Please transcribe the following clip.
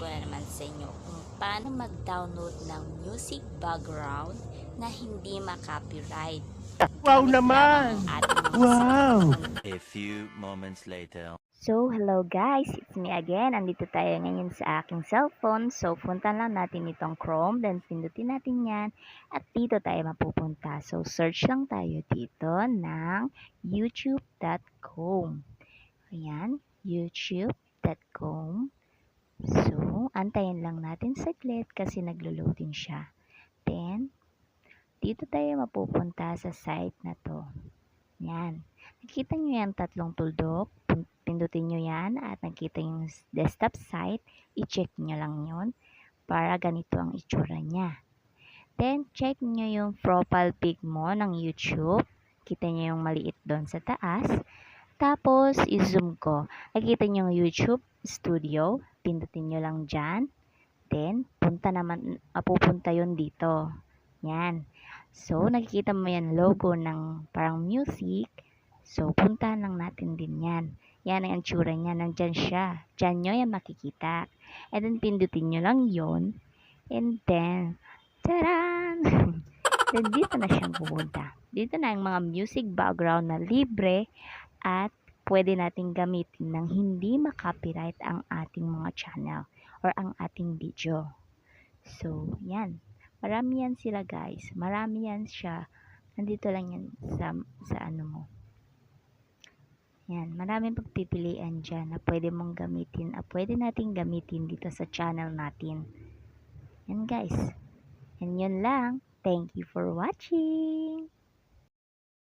ko na naman sa inyo kung paano mag-download ng music background na hindi ma-copyright. Wow Gamit naman! lamang ang ating mga Wow! cellphone. A few moments later. So, hello guys! It's me again. Andito tayo ngayon sa aking cellphone. So, punta lang natin itong Chrome. Then, pindutin natin yan. At dito tayo mapupunta. So, search lang tayo dito ng youtube.com. Ayan, youtube.com. So, antayin lang natin saglit kasi naglo-loading siya. Then, dito tayo mapupunta sa site na to. Yan. Nakikita nyo yan tatlong tuldok. Pindutin nyo yan at nakita yung desktop site. I-check nyo lang yun para ganito ang itsura niya. Then, check nyo yung profile pic mo ng YouTube. Kita nyo yung maliit doon sa taas. Tapos, i-zoom ko. Nakikita nyo yung YouTube Studio. Pindutin nyo lang dyan. Then, mapupunta yun dito. Yan. So, nakikita mo yan logo ng parang music. So, puntahan lang natin din yan. Yan ang itsura niya. Nandyan siya. Diyan nyo yan makikita. And then, pindutin nyo lang yon. And then, taran! Then, dito na siyang pupunta. Dito na yung mga music background na libre at pwede natin gamitin ng hindi makopyright ang ating mga channel or ang ating video. So, yan. Marami yan sila guys. Marami yan siya. Nandito lang yan sa ano mo. Yan. Maraming pagpipilian dyan na pwede mong gamitin at pwede natin gamitin dito sa channel natin. Yan guys. And yun lang. Thank you for watching.